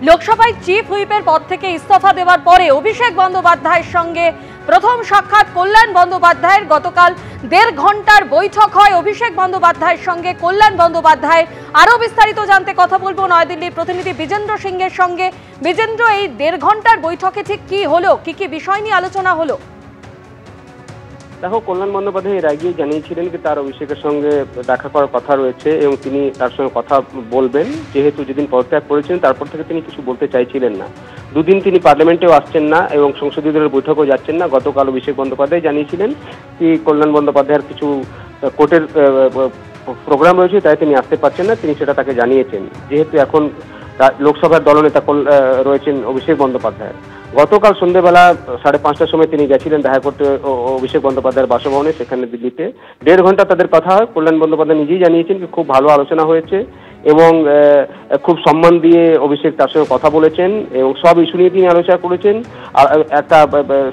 লোকসভায় চিফ হুইপের পদ থেকে ইস্তফা দেওয়ার পরে অভিষেক বন্দ্যোপাধ্যায়ের সঙ্গে প্রথম সাক্ষাৎ কল্যাণ বন্দ্যোপাধ্যায়ের। গতকাল ১.৫ ঘন্টার বৈঠক হয় অভিষেক বন্দ্যোপাধ্যায়ের সঙ্গে কল্যাণ বন্দ্যোপাধ্যায়ের। আরো বিস্তারিত জানতে কথা বলবো নয়াদিল্লির প্রতিনিধি বিজেন্দ্র সিংহের সঙ্গে। বিজেন্দ্র, এই ১.৫ ঘন্টার বৈঠকে ঠিক কি হলো, কি বিষয় নিয়ে আলোচনা হলো? দেখো, কল্যাণ বন্দ্যোপাধ্যায় এর আগেই জানিয়েছিলেন যে তার অভিষেকের সঙ্গে দেখা করার কথা রয়েছে এবং তিনি তার সঙ্গে কথা বলবেন, যেহেতু যেদিন পদত্যাগ করেছেন তারপর থেকে তিনি কিছু বলতে চাইছিলেন না। দুদিন তিনি পার্লামেন্টেও আসছেন না এবং সংসদীয় দলের বৈঠকেও যাচ্ছেন না। গতকাল অভিষেক বন্দ্যোপাধ্যায় জানিয়েছিলেন কি কল্যাণ বন্দ্যোপাধ্যায়ের কিছু কোর্টের প্রোগ্রাম রয়েছে, তাই তিনি আসতে পারছেন না। তিনি সেটা তাকে জানিয়েছেন, যেহেতু এখন লোকসভার দলনেতা রয়েছেন অভিষেক বন্দ্যোপাধ্যায়। গতকাল সন্ধ্যেবেলা 5:30টার সময় তিনি গেছিলেন দেখা করতে অভিষেক বন্দ্যোপাধ্যায়ের বাসভবনে, সেখানে দিল্লিতে। 1.5 ঘন্টা তাদের কথা হয়। কল্যাণ বন্দ্যোপাধ্যায় নিজেই জানিয়েছেন যে খুব ভালো আলোচনা হয়েছে এবং খুব সম্মান দিয়ে অভিষেক তার সঙ্গে কথা বলেছেন এবং সব ইস্যু নিয়ে তিনি আলোচনা করেছেন। আর একটা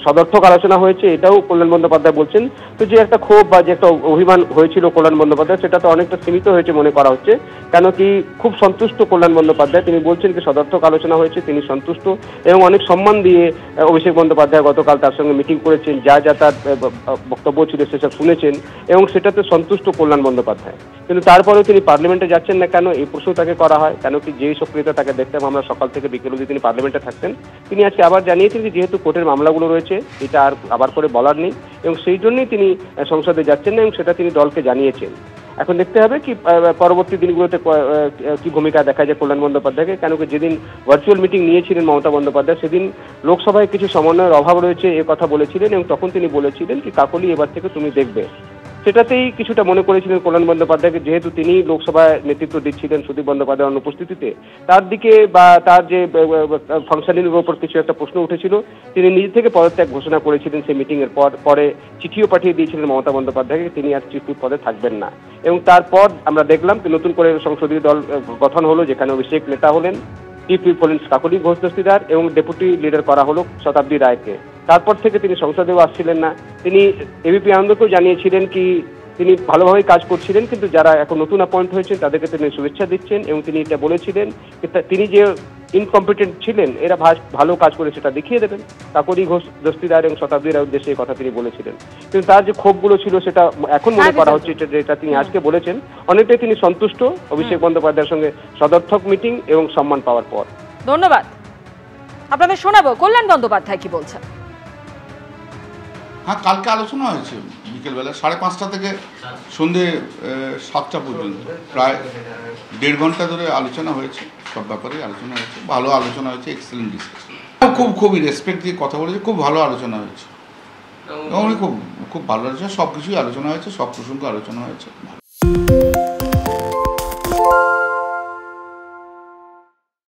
সদর্থক আলোচনা হয়েছে, এটাও কল্যাণ বন্দ্যোপাধ্যায় বলছেন। তো যে একটা ক্ষোভ বা যে একটা অভিমান হয়েছিল কল্যাণ বন্দ্যোপাধ্যায়, সেটা তো অনেকটা সীমিত হয়েছে মনে করা হচ্ছে। কেন কি খুব সন্তুষ্ট কল্যাণ বন্দ্যোপাধ্যায়। তিনি বলছেন যে সদর্থক আলোচনা হয়েছে, তিনি সন্তুষ্ট এবং অনেক সম্মান দিয়ে অভিষেক বন্দ্যোপাধ্যায় গতকাল তার সঙ্গে মিটিং করেছেন, যা তার বক্তব্য ছিল সেসব শুনেছেন এবং সেটাতে সন্তুষ্ট কল্যাণ বন্দ্যোপাধ্যায়। কিন্তু তারপরেও তিনি পার্লামেন্টে যাচ্ছেন না কেন, এই প্রশ্ন তাকে করা হয়। কেন কি যে সক্রিয়তা তাকে দেখতাম আমরা সকাল থেকে বিকেল অবধি তিনি পার্লামেন্টে থাকতেন, তিনি আজকে আবার জানিয়েছেন যে যেহেতু কোর্টের মামলাগুলো রয়েছে এটা আর আবার করে বলার নেই এবং সেই জন্যই তিনি সংসদে যাচ্ছেন না এবং সেটা তিনি দলকে জানিয়েছেন। এখন দেখতে হবে কি পরবর্তী দিনগুলোতে কি ভূমিকা দেখা যায় কল্যাণ বন্দ্যোপাধ্যায়কে। কেন কি যেদিন ভার্চুয়াল মিটিং নিয়েছিলেন মমতা বন্দ্যোপাধ্যায়, সেদিন লোকসভায় কিছু সমন্বয়ের অভাব রয়েছে এ কথা বলেছিলেন এবং তখন তিনি বলেছিলেন কি কাকলি এবার থেকে তুমি দেখবে। সেটাতেই কিছুটা মনে করেছিলেন কল্যাণ বন্দ্যোপাধ্যায়কে, যেহেতু তিনি লোকসভায় নেতৃত্ব দিচ্ছিলেন সুদীপ বন্দ্যোপাধ্যায়ের অনুপস্থিতিতে। তার দিকে বা তার যে ফাংশনিংয়ের উপর কিছু একটা প্রশ্ন উঠেছিল, তিনি নিজে থেকে পদত্যাগ ঘোষণা করেছিলেন সেই মিটিং এর পরে চিঠিও পাঠিয়ে দিয়েছিলেন মমতা বন্দ্যোপাধ্যায়কে তিনি আর চিফ হুইপ পদে থাকবেন না। এবং তারপর আমরা দেখলাম নতুন করে সংসদীয় দল গঠন হলো, যেখানে অভিষেক নেতা হলেন, চিফ হুইপ হলেন কাকলি ঘোষ দস্তিদার এবং ডেপুটি লিডার করা হলো শতাব্দী রায়কে। তারপর থেকে তিনি সংসদেও আসছিলেন না। তিনি এবিপি আনন্দকেও জানিয়েছিলেন কি তিনি ভালোভাবেই কাজ করছিলেন, কিন্তু যারা এখন নতুন অ্যাপয়েন্ট হয়েছেন তাদেরকে তিনি শুভেচ্ছা দিচ্ছেন এবং তিনি এটা বলেছিলেন তিনি যে ইনকম্পিটেন্ট ছিলেন, এরা ভালো কাজ করে সেটা দেখিয়ে দেবেন। কাকলি ঘোষ দস্তিদার এবং শতাব্দী রায়ের উদ্দেশ্যে এই কথা তিনি বলেছিলেন। কিন্তু তার যে ক্ষোভগুলো ছিল সেটা এখন মনে করা হচ্ছে যেটা তিনি আজকে বলেছেন, অনেকটাই তিনি সন্তুষ্ট অভিষেক বন্দ্যোপাধ্যায়ের সঙ্গে সদর্থক মিটিং এবং সম্মান পাওয়ার পর। ধন্যবাদ। আপনাদের শোনাবো কল্যাণ বন্দ্যোপাধ্যায় কি বলছেন। হ্যাঁ, কালকে আলোচনা হয়েছে বিকেলবেলা 5:30টা থেকে সন্ধ্যে 7টা পর্যন্ত, প্রায় 1.5 ঘন্টা ধরে আলোচনা হয়েছে। সব ব্যাপারেই আলোচনা হয়েছে, ভালো আলোচনা হয়েছে, এক্সেলেন্ট ডিসকাশন। খুবই রেসপেক্ট দিয়ে কথা বলেছে, খুব ভালো আলোচনা হয়েছে এবং খুব ভালো আলোচনা, সব কিছুই আলোচনা হয়েছে, সব প্রসঙ্গ আলোচনা হয়েছে।